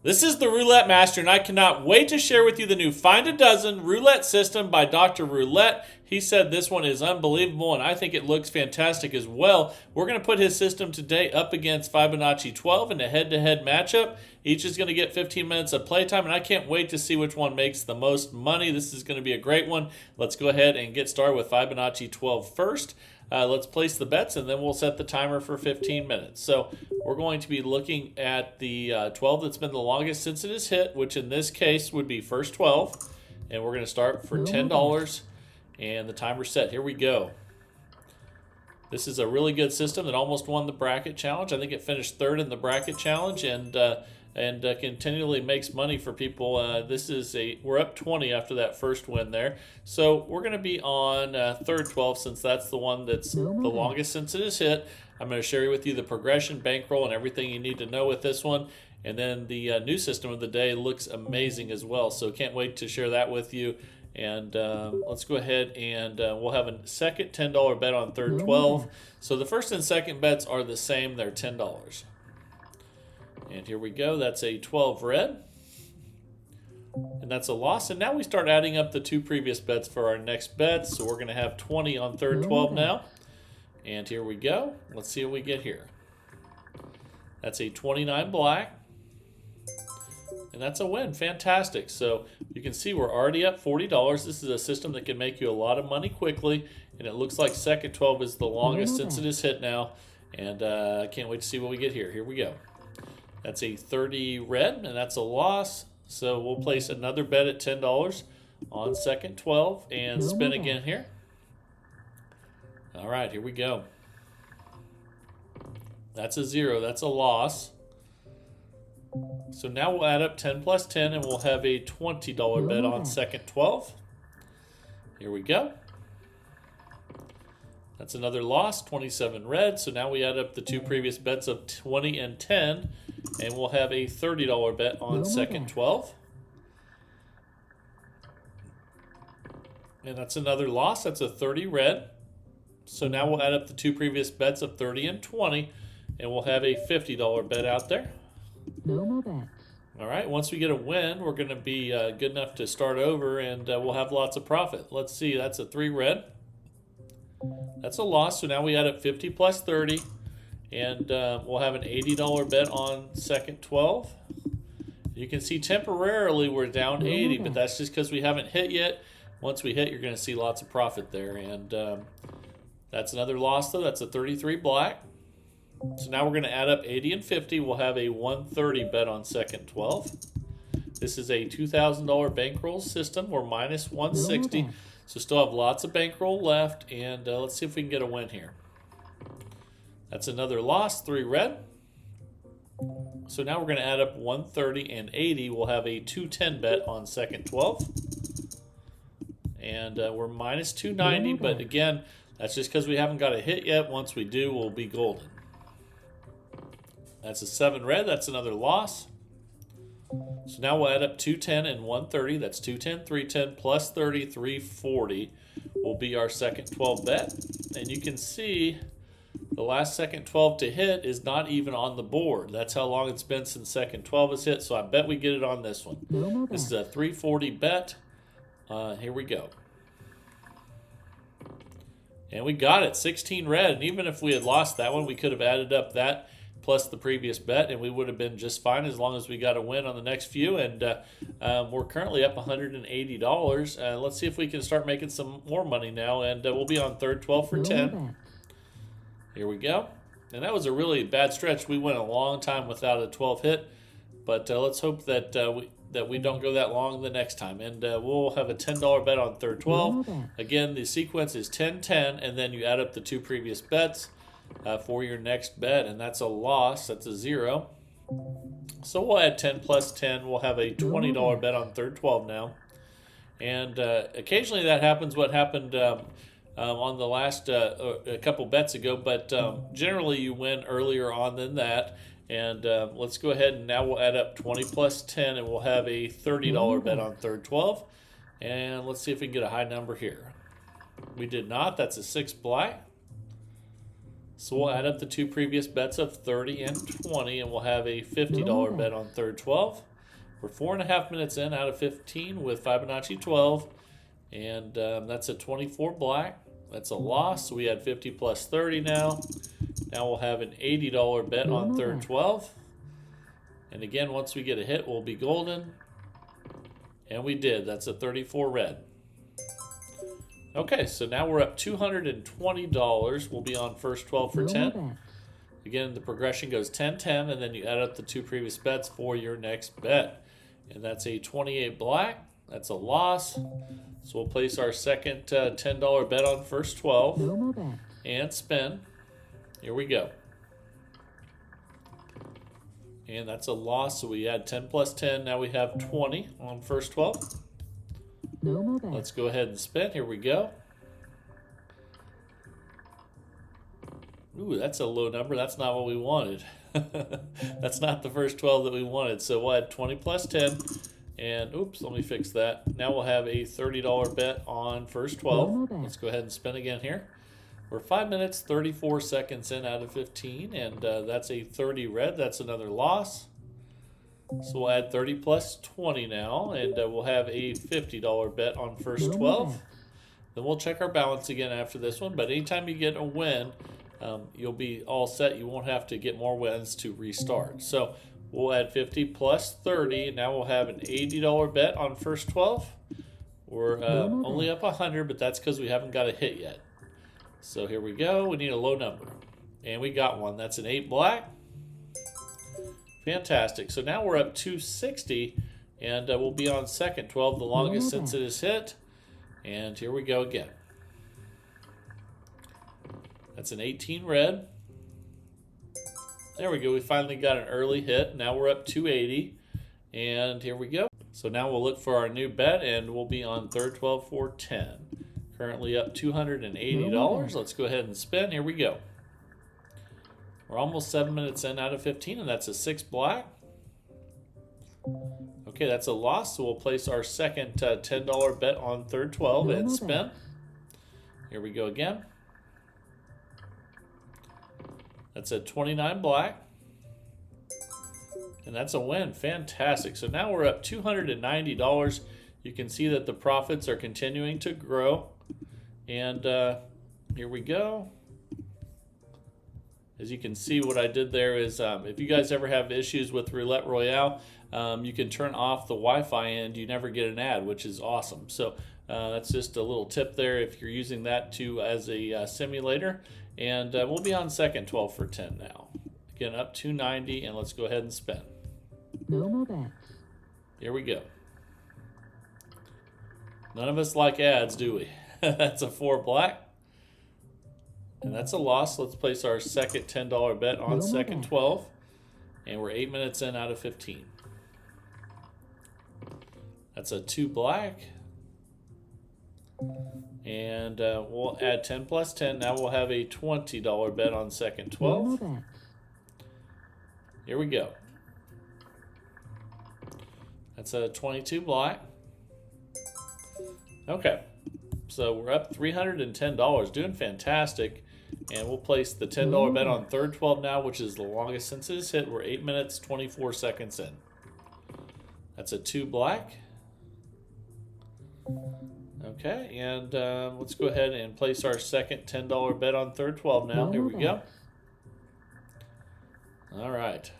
This is the Roulette Master, and I cannot wait to share with you the new Find a Dozen roulette system by Dr. Roulette. He said this one is unbelievable, and I think it looks fantastic as well. We're going to put his system today up against Fibonacci 12 in a head-to-head matchup. Each is going to get 15 minutes of playtime, and I can't wait to see which one makes the most money. This is going to be a great one. Let's go ahead and get started with Fibonacci 12 first. Let's place the bets, and then we'll set the timer for 15 minutes. So we're going to be looking at the 12 that's been the longest since it is hit, which in this case would be first 12. And we're going to start for $10, and the timer's set. Here we go. This is a really good system that almost won the bracket challenge. I think it finished third in the bracket challenge, and continually makes money for people. We're up 20 after that first win there. So we're going to be on third 12 since that's the one that's the longest since it is hit. I'm going to share with you the progression, bankroll, and everything you need to know with this one. And then the new system of the day looks amazing as well. So can't wait to share that with you. And let's go ahead and we'll have a second $10 bet on third 12. So the first and second bets are the same. They're $10. And here we go. That's a 12 red. And that's a loss. And now we start adding up the two previous bets for our next bets. So we're going to have 20 on third 12 now. And here we go. Let's see what we get here. That's a 29 black. And that's a win. Fantastic. So you can see we're already up $40. This is a system that can make you a lot of money quickly. And it looks like second 12 is the longest since it is hit now. And I can't wait to see what we get here. Here we go. That's a 30 red, and that's a loss. So we'll place another bet at $10 on second 12 and spin again here. All right, here we go. That's a 0. That's a loss. So now we'll add up 10 plus 10, and we'll have a $20 bet on second 12. Here we go. That's another loss, 27 red. So now we add up the two previous bets of 20 and 10, and we'll have a $30 bet on second 12. And that's another loss. That's a 30 red. So now we'll add up the two previous bets of 30 and 20, and we'll have a $50 bet out there. No more bets. All right, once we get a win, we're going to be good enough to start over, and we'll have lots of profit. Let's see, that's a 3 red. That's a loss, so now we add up 50 plus 30, and we'll have an $80 bet on second 12. You can see temporarily we're down 80, but that's just because we haven't hit yet. Once we hit, you're going to see lots of profit there, and that's another loss, though. That's a 33 black. So now we're going to add up 80 and 50. We'll have a 130 bet on second 12. This is a $2,000 bankroll system. We're minus 160. So still have lots of bankroll left, and let's see if we can get a win here. That's another loss, 3 red. So now we're going to add up 130 and 80. We'll have a 210 bet on second 12. And we're minus 290, but again, that's just because we haven't got a hit yet. Once we do, we'll be golden. That's a 7 red. That's another loss. So now we'll add up 210 and 130. That's 210, 310 plus 30, 340 will be our second 12 bet. And you can see the last second 12 to hit is not even on the board. That's how long it's been since second 12 is hit. So I bet we get it on this one. This is a 340 bet. Here we go. And we got it, 16 red. And even if we had lost that one, we could have added up that plus the previous bet, and we would have been just fine as long as we got a win on the next few. And we're currently up $180. Let's see if we can start making some more money now, and we'll be on third 12 for 10. Here we go. And that was a really bad stretch. We went a long time without a 12 hit, but let's hope that we don't go that long the next time. And we'll have a $10 bet on third 12. Again, the sequence is 10, 10, and then you add up the two previous bets for your next bet, and that's a loss. That's a 0. So we'll add 10 plus 10. We'll have a $20 bet on third 12 now. And occasionally that happens. What happened on the last a couple bets ago, but generally you win earlier on than that. And let's go ahead and now we'll add up 20 plus 10, and we'll have a $30 bet on third 12. And let's see if we can get a high number here. We did not. That's a 6 black. So we'll add up the two previous bets of 30 and 20, and we'll have a $50 bet on third 12. We're 4.5 minutes in out of 15 with Fibonacci 12, and that's a 24 black. That's a loss. So we had 50 plus 30 now. Now we'll have an $80 bet on third 12. And again, once we get a hit, we'll be golden. And we did. That's a 34 red. Okay, so now we're up $220. We'll be on first 12 for 10. Again, the progression goes 10, 10, and then you add up the two previous bets for your next bet. And that's a 28 black. That's a loss. So we'll place our second $10 bet on first 12 and spin. Here we go. And that's a loss, so we add 10 plus 10. Now we have 20 on first 12. Let's go ahead and spin. Here we go. Ooh, that's a low number. That's not what we wanted. That's not the first 12 that we wanted. So we'll add 20 plus 10. And oops, let me fix that. Now we'll have a $30 bet on first 12. Let's go ahead and spin again here. We're 5 minutes, 34 seconds in out of 15. And that's a 30 red. That's another loss. So we'll add 30 plus 20 now, and we'll have a $50 bet on first 12. Then we'll check our balance again after this one, but anytime you get a win, you'll be all set. You won't have to get more wins to restart. So we'll add 50 plus 30, and now we'll have an $80 bet on first 12. We're only up 100, but that's because we haven't got a hit yet. So here we go. We need a low number, and we got one. That's an 8 black. Fantastic. So now we're up 260, and we'll be on second 12, the longest since it is hit. And here we go again. That's an 18 red. There we go. We finally got an early hit. Now we're up 280, and here we go. So now we'll look for our new bet, and we'll be on third 12 for 10. Currently up $280. Let's go ahead and spin. Here we go. We're almost 7 minutes in out of 15, and that's a 6 black. Okay, that's a loss, so we'll place our second $10 bet on third 12 and spin. Here we go again. That's a 29 black. And that's a win. Fantastic. So now we're up $290. You can see that the profits are continuing to grow. And here we go. As you can see, what I did there is if you guys ever have issues with Roulette Royale, you can turn off the Wi-Fi and you never get an ad, which is awesome. So that's just a little tip there if you're using that as a simulator. And we'll be on second 12 for 10 now. Again, up 290, and let's go ahead and spin. No more bets. Here we go. None of us like ads, do we? That's a 4 black. And that's a loss. Let's place our second $10 bet on second 12. And we're 8 minutes in out of 15. That's a 2 black. And we'll add 10 plus 10. Now we'll have a $20 bet on second 12. Here we go. That's a 22 black. Okay. So we're up $310. Doing fantastic. And we'll place the $10 bet on third 12 now, which is the longest since it's hit. We're 8 minutes, 24 seconds in. That's a 2 black. Okay, and let's go ahead and place our second $10 bet on third 12 now. Here we go. All right.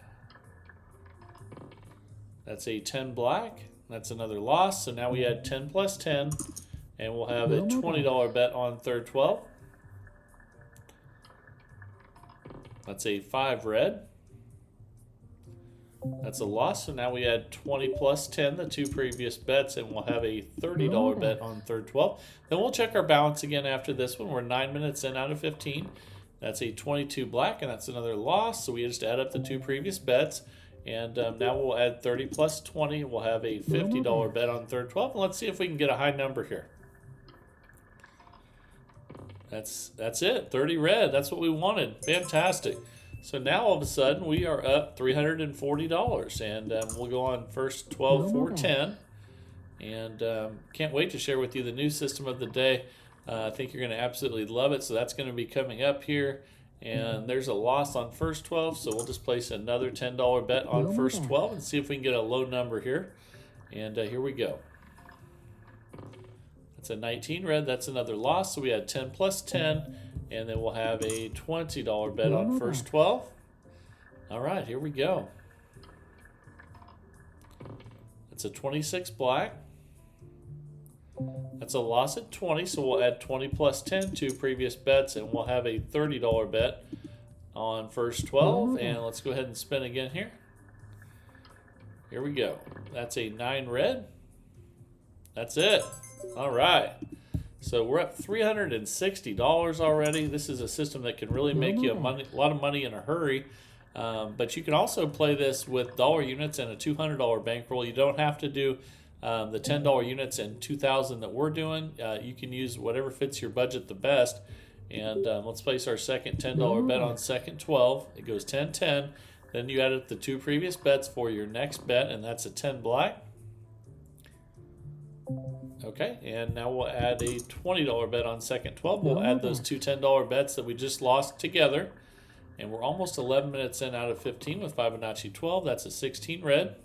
That's a 10 black. That's another loss. So now we add 10 plus 10, and we'll have a $20 bet on third 12. That's a 5 red. That's a loss. So now we add 20 plus 10, the two previous bets, and we'll have a $30 bet on third 12. Then we'll check our balance again after this one. We're 9 minutes in out of 15. That's a 22 black, and that's another loss. So we just add up the two previous bets. And now we'll add 30 plus 20. We'll have a $50 bet on third 12. And let's see if we can get a high number here. That's it. 30 red. That's what we wanted. Fantastic. So now all of a sudden we are up $340. And we'll go on first 12 for 10. And can't wait to share with you the new system of the day. I think you're going to absolutely love it. So that's going to be coming up here. And there's a loss on first 12, so we'll just place another $10 bet on first 12 and see if we can get a low number here. And here we go. That's a 19 red. That's another loss. So we had 10 plus 10, and then we'll have a $20 bet on first 12. All right, here we go. It's a 26 black. That's a loss at 20, so we'll add 20 plus 10 to previous bets, and we'll have a $30 bet on first 12. And let's go ahead and spin again here. Here we go. That's a 9 red. That's it. All right. So we're up $360 already. This is a system that can really make you a lot of money in a hurry. But you can also play this with dollar units and a $200 bankroll. You don't have to do the $10 units and 2,000 that we're doing. You can use whatever fits your budget the best. And let's place our second $10 bet on second 12. It goes 10, 10. Then you add up the 2 previous bets for your next bet, and that's a 10 black. Okay, and now we'll add a $20 bet on second 12. We'll add those 2 $10 bets that we just lost together. And we're almost 11 minutes in out of 15 with Fibonacci 12. That's a 16 red.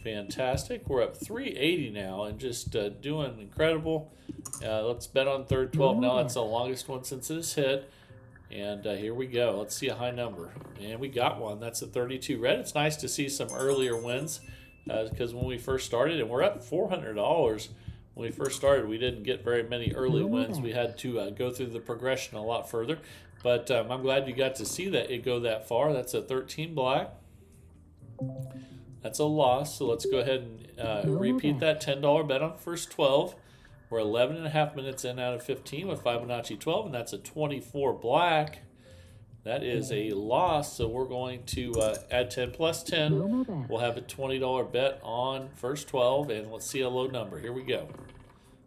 Fantastic. We're up 380 now and just doing incredible. Let's bet on third 12 now. That's the longest one since it has hit. And here we go. Let's see a high number. And we got one. That's a 32 red. It's nice to see some earlier wins because when we first started, and we're up $400. When we first started, we didn't get very many early wins. We had to go through the progression a lot further. But I'm glad you got to see that it go that far. That's a 13 black. That's a loss. So let's go ahead and repeat that $10 bet on first 12. We're 11 and a half minutes in out of 15 with Fibonacci 12, and that's a 24 black. That is a loss, so we're going to add 10 plus 10. We'll have a $20 bet on first 12, and let's see a low number. Here we go.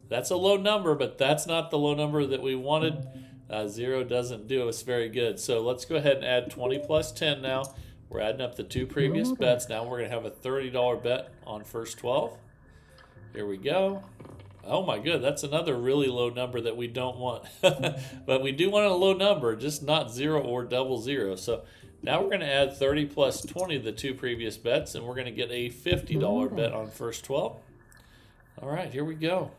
That's a low number, but that's not the low number that we wanted. 0 doesn't do us very good. So let's go ahead and add 20 plus 10 now. We're adding up the 2 previous bets. Now we're going to have a $30 bet on first 12. Here we go. Oh my good, that's another really low number that we don't want. But we do want a low number, just not 0 or double 0. So now we're going to add 30 plus 20 to the 2 previous bets, and we're going to get a $50 bet on first 12. All right, here we go.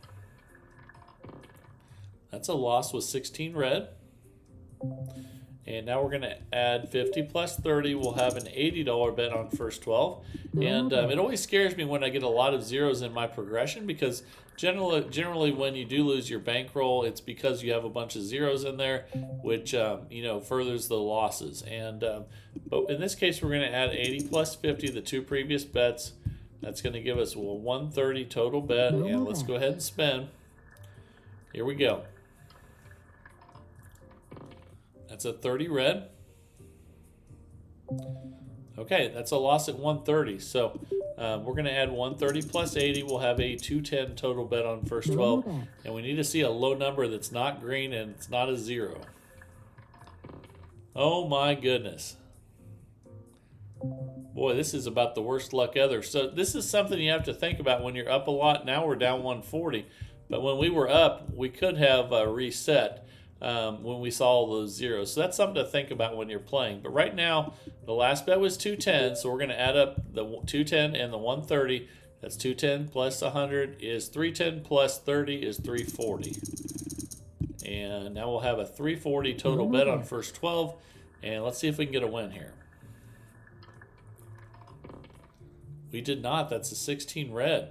That's a loss with 16 red. And now we're going to add 50 plus 30. We'll have an $80 bet on first 12. And it always scares me when I get a lot of zeros in my progression because generally when you do lose your bankroll, it's because you have a bunch of zeros in there, which furthers the losses. And but in this case, we're going to add 80 plus 50, the 2 previous bets. That's going to give us a 130 total bet. And let's go ahead and spin. Here we go. That's a 30 red. Okay, that's a loss at 130. So we're going to add 130 plus 80. We'll have a 210 total bet on first 12. And we need to see a low number that's not green and it's not a 0. Oh my goodness. Boy, this is about the worst luck ever. So this is something you have to think about when you're up a lot. Now we're down 140. But when we were up, we could have reset. When we saw all those zeros. So that's something to think about when you're playing. But right now, the last bet was 210, so we're going to add up the 210 and the 130. That's 210 plus 100 is 310 plus 30 is 340. And now we'll have a 340 total bet on first 12. And let's see if we can get a win here. We did not. That's a 16 red.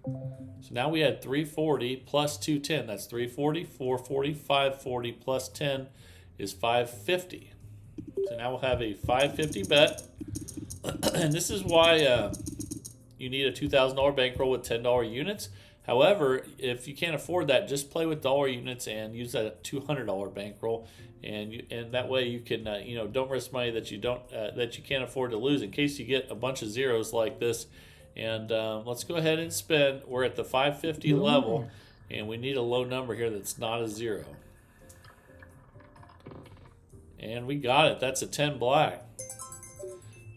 So now we had 340 plus 210. That's 340, 440, 540 plus 10 is 550. So now we'll have a 550 bet. And this is why you need a $2,000 bankroll with $10 units. However, if you can't afford that, just play with dollar units and use that $200 bankroll, and that way you can don't risk money that you can't afford to lose in case you get a bunch of zeros like this. And let's go ahead and spin. We're at the 550 level, and we need a low number here that's not a 0. And we got it. That's a 10 black.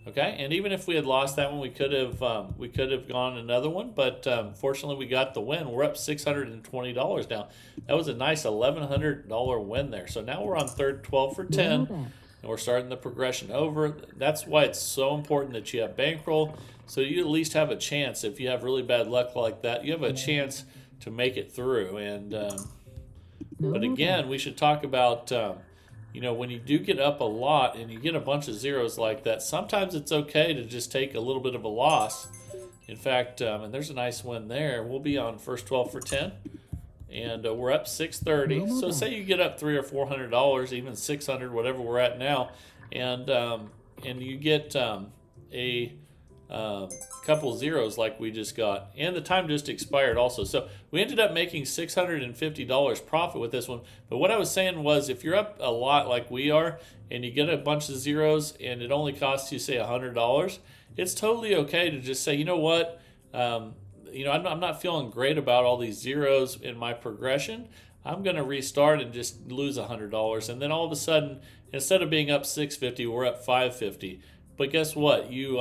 Okay, and even if we had lost that one, we could have gone another one, but fortunately we got the win. We're up $620 now. That was a nice $1,100 win there. So now we're on third 12 for 10, and we're starting the progression over. That's why it's so important that you have bankroll, so you at least have a chance. If you have really bad luck like that, you have a chance to make it through. And but again, we should talk about. You know, when you do get up a lot and you get a bunch of zeros like that, sometimes it's okay to just take a little bit of a loss. In fact, and there's a nice win there. We'll be on first 12 for 10, and we're up $630. So say you get up $300 or $400, even $600, whatever we're at now, and you get a couple zeros like we just got, and the time just expired also. So we ended up making $650 profit with this one. But what I was saying was, if you're up a lot like we are and you get a bunch of zeros and it only costs you, say, $100, it's totally okay to just say, you know what, I'm not feeling great about all these zeros in my progression. I'm going to restart and just lose $100, and then all of a sudden, instead of being up $650, we're up $550. But guess what? You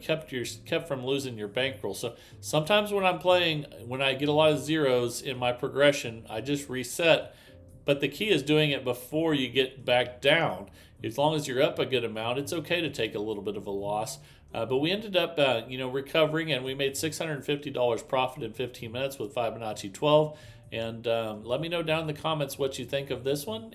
kept from losing your bankroll. So sometimes when I'm playing, when I get a lot of zeros in my progression, I just reset. But the key is doing it before you get back down. As long as you're up a good amount, it's okay to take a little bit of a loss. But we ended up, recovering, and we made $650 profit in 15 minutes with Fibonacci 12. And let me know down in the comments what you think of this one.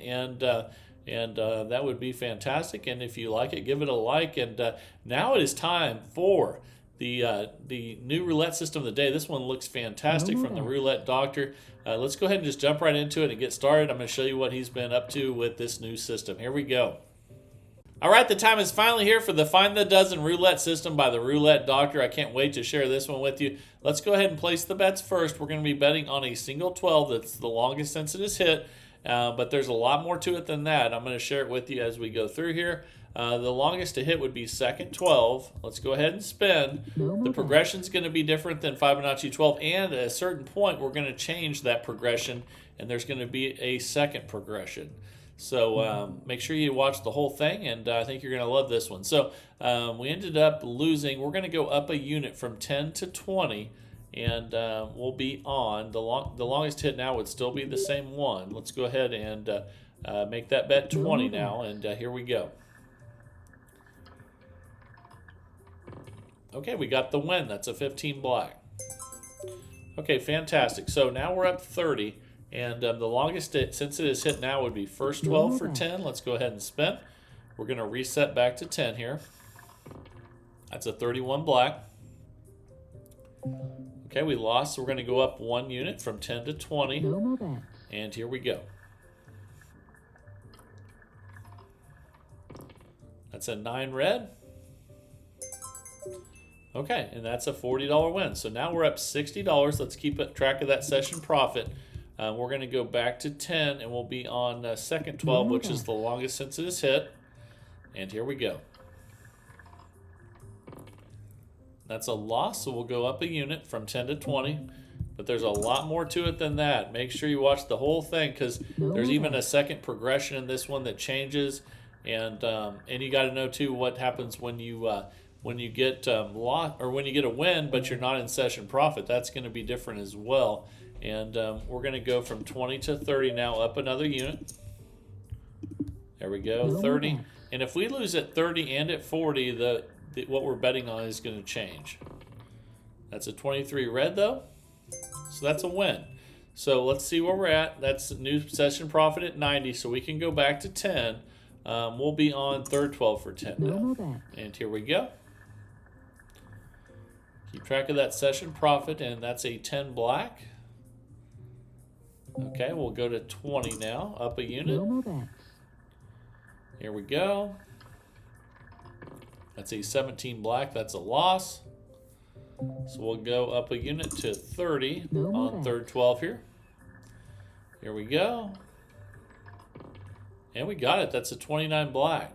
And that would be fantastic. And if you like it, give it a like. And now it is time for the new roulette system of the day. This one looks fantastic from the Roulette Doctor. Let's go ahead and just jump right into it and get started. I'm going to show you what he's been up to with this new system. Here we go. All right, the time is finally here for the Find the Dozen roulette system by the Roulette Doctor. I can't wait to share this one with you. Let's go ahead and place the bets first. We're going to be betting on a single 12 that's the longest since it is hit. But there's a lot more to it than that. I'm going to share it with you as we go through here. The longest to hit would be second 12. Let's go ahead and spin. The progression is going to be different than Fibonacci 12, and at a certain point, we're going to change that progression, and there's going to be a second progression. So make sure you watch the whole thing, and I think you're going to love this one. So we ended up losing. We're going to go up a unit from 10 to 20. And we'll be on. The longest hit now would still be the same one. Let's go ahead and make that bet 20 now, and here we go. Okay, we got the win. That's a 15 black. Okay, fantastic. So now we're up 30, and the longest since it is hit now would be first 12 for 10. Let's go ahead and spin. We're going to reset back to 10 here. That's a 31 black. Okay, we lost, so we're going to go up 1 unit from 10 to 20. And here we go. That's a 9 red. Okay, and that's a $40 win. So now we're up $60. Let's keep track of that session profit. We're going to go back to 10, and we'll be on second 12, which is the longest since it is hit. And here we go. That's a loss, so we'll go up a unit from 10 to 20. But there's a lot more to it than that. Make sure you watch the whole thing, because there's even a second progression in this one that changes. And you got to know too what happens when you get when you get a win, but you're not in session profit. That's going to be different as well. And we're going to go from 20 to 30 now, up another unit. There we go, 30. And if we lose at 30 and at 40, what we're betting on is going to change. That's a 23 red though, so that's a win. So let's see where we're at. That's a new session profit at 90, so we can go back to 10. We'll be on third 12 for 10 now. And here we go. Keep track of that session profit, and that's a 10 black. Okay, we'll go to 20 now, up a unit. Here we go. That's a 17 black. That's a loss. So we'll go up a unit to 30 on third 12 here. Here we go. And we got it. That's a 29 black.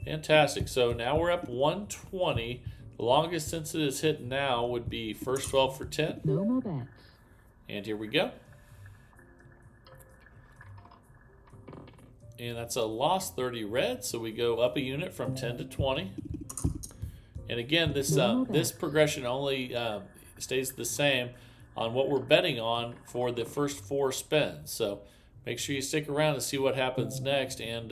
Fantastic. So now we're up 120. The longest since it is hit now would be first 12 for 10. And here we go. And that's a loss, 30 red. So we go up a unit from 10 to 20. And again, this progression only stays the same on what we're betting on for the first 4 spins. So make sure you stick around to see what happens next. And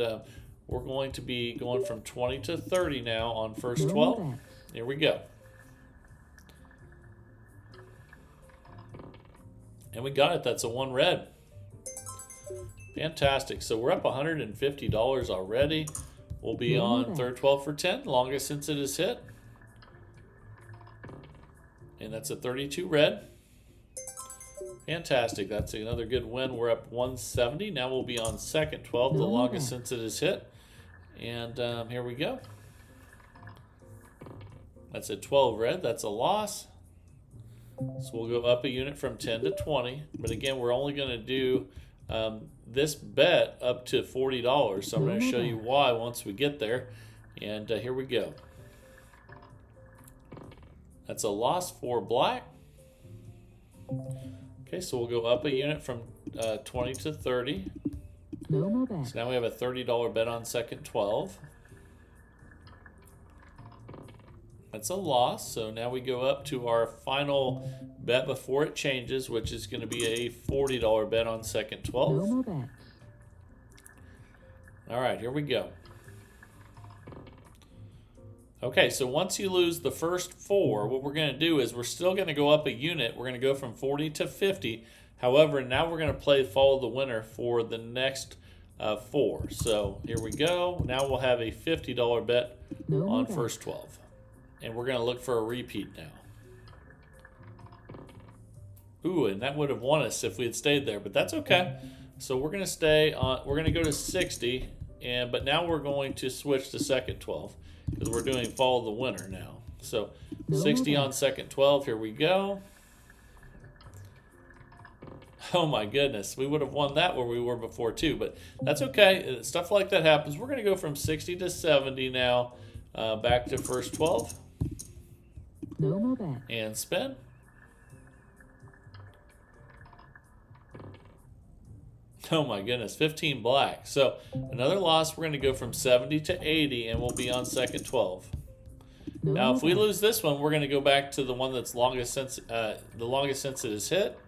we're going to be going from 20 to 30 now on first 12. Here we go. And we got it. That's a 1 red. Fantastic. So we're up $150 already. We'll be on third 12 for 10. Longest since it is hit. And that's a 32 red. Fantastic. That's another good win. We're up 170. Now we'll be on second 12, the longest since it is hit. And here we go. That's a 12 red. That's a loss. So we'll go up a unit from 10 to 20. But again, we're only going to do this bet up to $40. So I'm going to show you why once we get there. And here we go. That's a loss for black. Okay, so we'll go up a unit from 20 to 30. So now we have a $30 bet on second 12. That's a loss. So now we go up to our final bet before it changes, which is going to be a $40 bet on second 12. All right, here we go. Okay, so once you lose the first 4, what we're going to do is we're still going to go up a unit. We're going to go from 40 to 50. However, now we're going to play follow the winner for the next 4. So here we go. Now we'll have a $50 bet on first 12. And we're going to look for a repeat now. Ooh, and that would have won us if we had stayed there, but that's okay. So we're going to stay on, we're going to go to 60, but now we're going to switch to second 12. Because we're doing follow the winner now. So 60 on second 12. Here we go. Oh my goodness. We would have won that where we were before too. But that's okay. Stuff like that happens. We're going to go from 60 to 70 now. Back to first 12. And spin. Oh my goodness, 15 black. So another loss, we're going to go from 70 to 80, and we'll be on second 12. Now, if we lose this one, we're going to go back to the one that's longest since the longest since it is hit.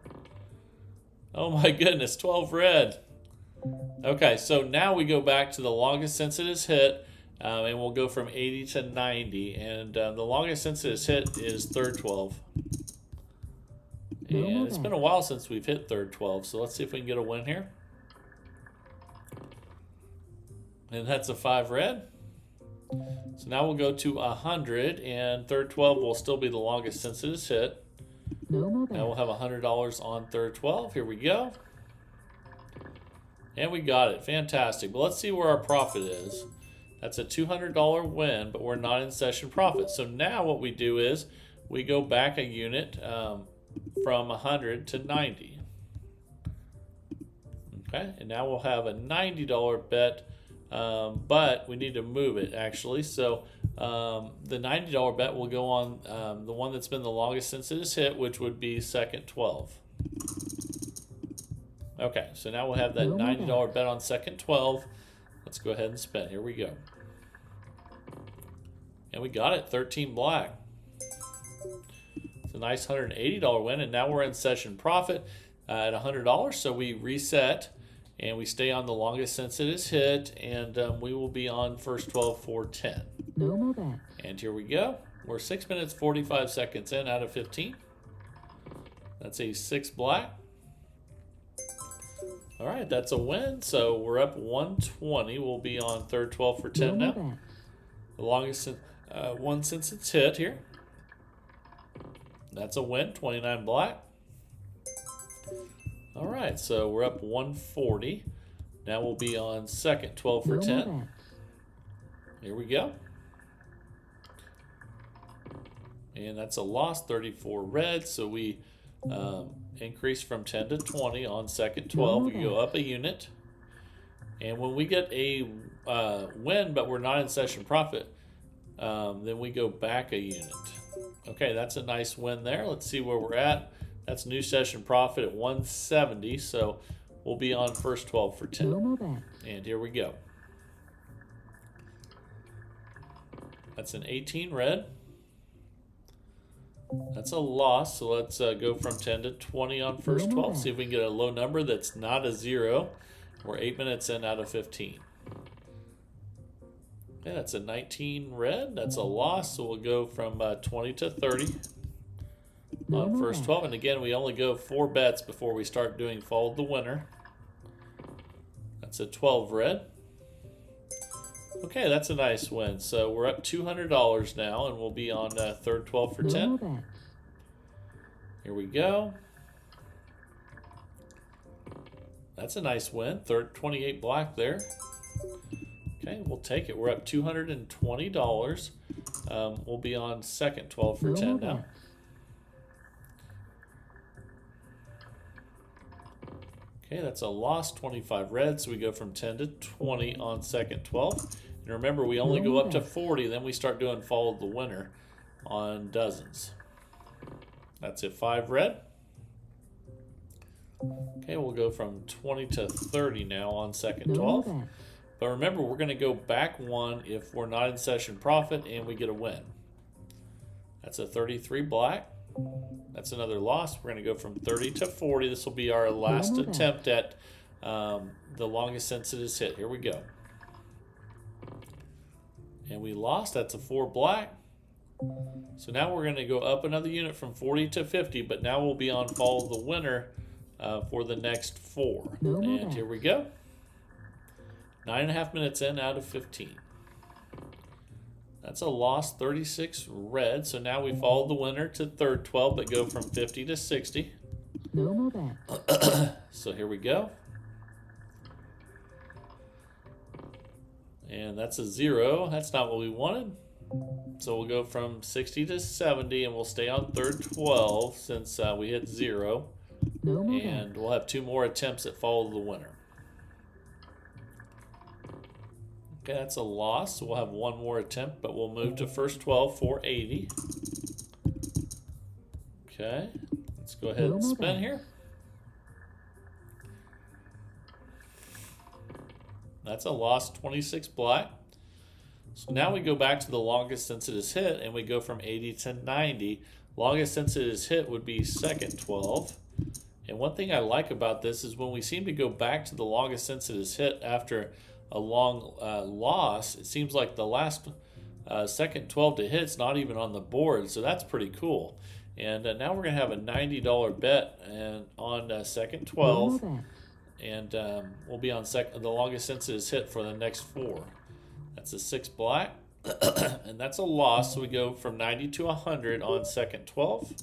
Oh my goodness, 12 red. Okay, so now we go back to the longest since it is hit, and we'll go from 80 to 90. And the longest since it is hit is third 12. And it's been a while since we've hit third 12, so let's see if we can get a win here. And that's a 5 red. So now we'll go to 100, and third 12 will still be the longest since it is hit. Now we'll have $100 on third 12. Here we go. And we got it. Fantastic. But let's see where our profit is. That's a $200 win, but we're not in session profit. So now what we do is we go back a unit from 100 to 90. Okay, and now we'll have a $90 bet. But we need to move it actually. So the $90 bet will go on the one that's been the longest since it is hit, which would be second 12. Okay, so now we'll have that $90 bet on second 12. Let's go ahead and spin. Here we go. And we got it, 13 black. It's a nice $180 win, and now we're in session profit at $100. So we reset. And we stay on the longest since it is hit, and we will be on first 12 for 10. And here we go. We're 6 minutes, 45 seconds in out of 15. That's a 6 black. All right, that's a win. So we're up 120. We'll be on third 12 for 10 now. The longest one since it's hit here. That's a win, 29 black. All right, so we're up 140. Now we'll be on second 12 for 10. Here we go. And that's a loss, 34 red. So we increase from 10 to 20 on second 12. We go up a unit. And when we get a win, but we're not in session profit, then we go back a unit. Okay, that's a nice win there. Let's see where we're at. That's new session profit at 170. So We'll be on first 12 for 10. No more bets. And here we go. That's an 18 red. That's a loss, so let's go from 10 to 20 on first 12. See if we can get a low number that's not a 0. We're 8 minutes in out of 15. Okay, that's a 19 red. That's a loss, so we'll go from 20 to 30 on first 12. And again, we only go 4 bets before we start doing follow the winner. That's a 12 red. Okay, that's a nice win. So we're up $200 now, and we'll be on third 12 for 10. Here we go. That's a nice win. Third 28 black there. Okay, we'll take it. We're up $220. We'll be on second 12 for 10 now. Okay, that's a loss, 25 red, so we go from 10 to 20 on second 12. And remember, we only go up to 40, then we start doing follow the winner on dozens. That's it, 5 red. Okay, we'll go from 20 to 30 now on second 12. But remember, we're going to go back 1 if we're not in session profit and we get a win. That's a 33 black. That's another loss. We're going to go from 30 to 40. This will be our last attempt at the longest since it is hit. Here we go. And we lost. That's a 4 black. So now we're going to go up another unit from 40 to 50, but now we'll be on follow the winner for the next 4. And here we go. 9.5 minutes in out of 15. That's a loss, 36 red. So now we follow the winner to third 12, but go from 50 to 60. No more bets. So here we go. And that's a 0. That's not what we wanted. So we'll go from 60 to 70, and we'll stay on third 12 since we hit 0. No more And we'll have 2 more attempts at follow the winner. Okay, that's a loss. So we'll have 1 more attempt, but we'll move to first 12 for 80. Okay, let's go ahead and spin here. That's a loss, 26 black. So now we go back to the longest since it is hit, and we go from 80 to 90. Longest since it is hit would be second 12. And one thing I like about this is when we seem to go back to the longest since it is hit after a long loss, it seems like the last second 12 to hit's not even on the board, so that's pretty cool. And now we're going to have a $90 bet and on second 12, and we'll be on the longest since it is hit for the next 4. That's a 6 black, and that's a loss, so we go from 90 to 100 on second 12.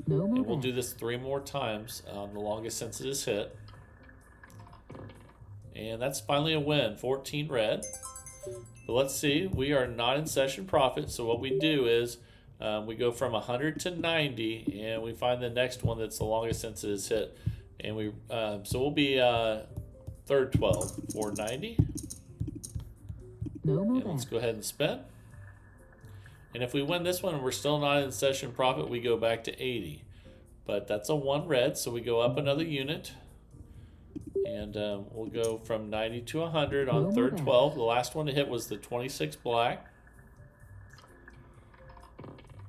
And we'll do this 3 more times on the longest since it is hit. And that's finally a win, 14 red. But let's see, we are not in session profit, so what we do is we go from 100 to 90, and we find the next one that's the longest since it is hit. And we so we'll be third 12 for 90. And let's go ahead and spin. And if we win this one and we're still not in session profit, we go back to 80. But that's a 1 red, so we go up another unit. And we'll go from 90 to 100 on third 12. The last one to hit was the 26 black.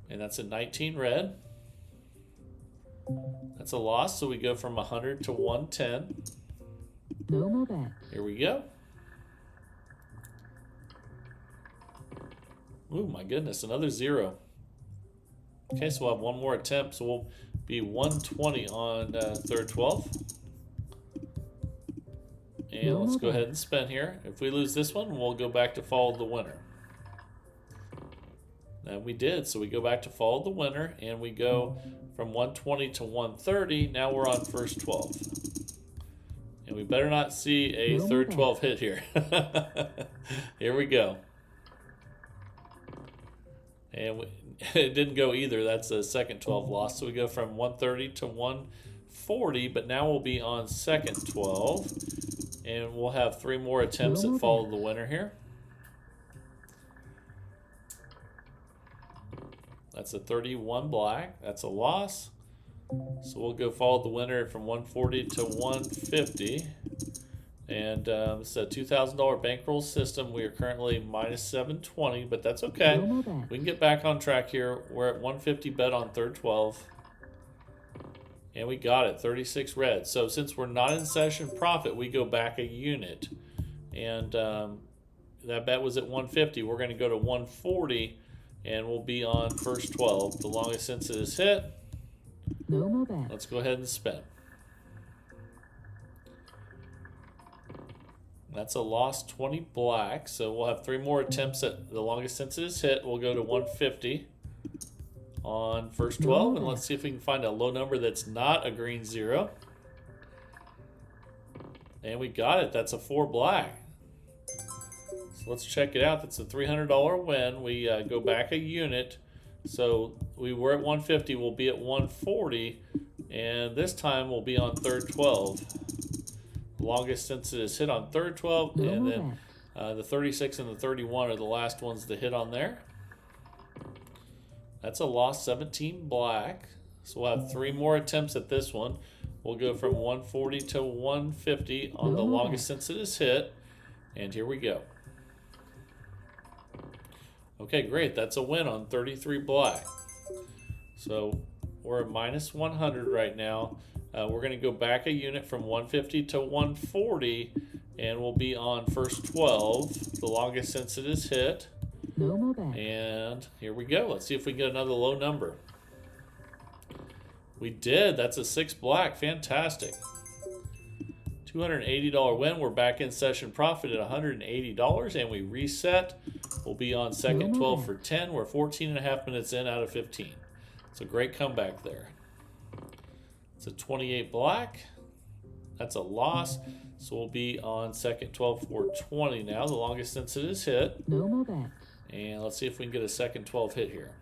And that's a 19 red. That's a loss, so we go from 100 to 110. No more bets. Here we go. Ooh, my goodness, another 0. Okay, so we'll have 1 more attempt, so we'll be 120 on third 12. And let's go ahead and spin here. If we lose this one, we'll go back to follow the winner. And we did, so we go back to follow the winner, and we go from 120 to 130. Now we're on first 12. And we better not see a third 12 hit here. Here we go. And it didn't go either. That's a second 12 loss. So we go from 130 to 140, but now we'll be on second 12. And we'll have 3 more attempts at follow the winner here. That's a 31 black. That's a loss. So we'll go follow the winner from 140 to 150. And it's a $2,000 bankroll system. We are currently minus 720, but that's okay. No more bets. We can get back on track here. We're at 150 bet on third 12. And we got it, 36 red. So since we're not in session profit, we go back a unit. And that bet was at 150. We're going to go to 140, and we'll be on first 12. The longest since it is hit. No more bets. Let's go ahead and spin. That's a loss 20 black. So we'll have 3 more attempts at the longest since it is hit. We'll go to 150 on first 12, and let's see if we can find a low number that's not a green 0. And we got it. That's a 4 black. So let's check it out. That's a $300 win. We go back a unit. So we were at 150. We'll be at 140, and this time we'll be on third 12. Longest since it is hit on third 12, and then the 36 and the 31 are the last ones to hit on there. That's a loss 17 black. So we'll have 3 more attempts at this one. We'll go from 140 to 150 on the longest since it is hit. And here we go. Okay, great. That's a win on 33 black. So we're at minus 100 right now. We're going to go back a unit from 150 to 140, and we'll be on first 12, the longest since it is hit. No more bets. And here we go. Let's see if we can get another low number. We did. That's a 6 black. Fantastic. $280 win. We're back in session profit at $180, and we reset. We'll be on second 12 for 10. We're 14.5 minutes in out of 15. It's a great comeback there. It's a 28 black. That's a loss. So we'll be on second 12 for 20 now, the longest since it is hit. No more bets. And let's see if we can get a second 12 hit here.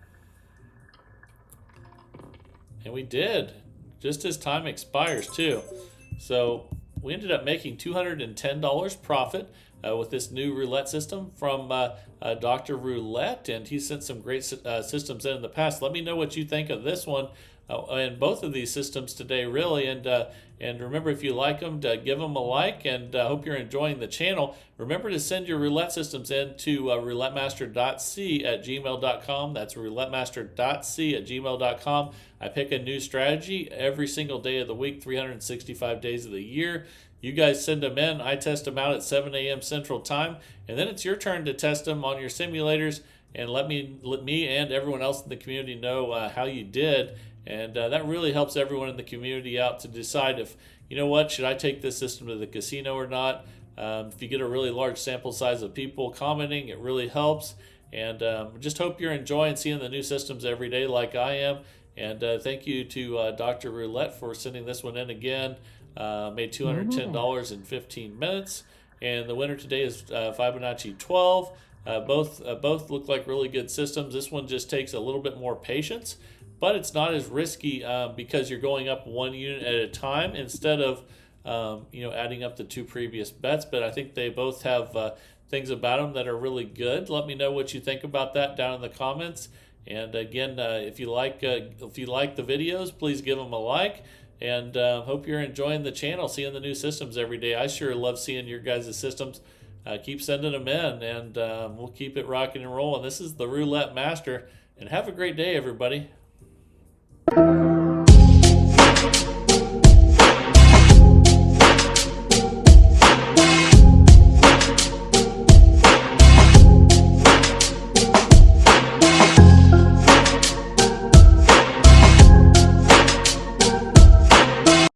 And we did, just as time expires too. So we ended up making $210 profit with this new roulette system from Dr. Roulette, and he sent some great systems in the past. Let me know what you think of this one and both of these systems today, really. And remember, if you like them, give them a like, and hope you're enjoying the channel. Remember to send your roulette systems in to roulettemaster.c@gmail.com. That's roulettemaster.c@gmail.com. I pick a new strategy every single day of the week, 365 days of the year. You guys send them in. I test them out at 7 a.m. Central Time, and then it's your turn to test them on your simulators, and let me and everyone else in the community know how you did. And that really helps everyone in the community out to decide if, you know what, should I take this system to the casino or not? If you get a really large sample size of people commenting, it really helps. And just hope you're enjoying seeing the new systems every day like I am. And thank you to Dr. Roulette for sending this one in again. Made $210 in 15 minutes. And the winner today is Fibonacci 12. Both look like really good systems. This one just takes a little bit more patience, but it's not as risky because you're going up 1 unit at a time instead of adding up the 2 previous bets. But I think they both have things about them that are really good. Let me know what you think about that down in the comments. And again, if you like the videos, please give them a like. And hope you're enjoying the channel, seeing the new systems every day. I sure love seeing your guys' systems. Keep sending them in, and we'll keep it rocking and rolling. This is the Roulette Master, and have a great day, everybody.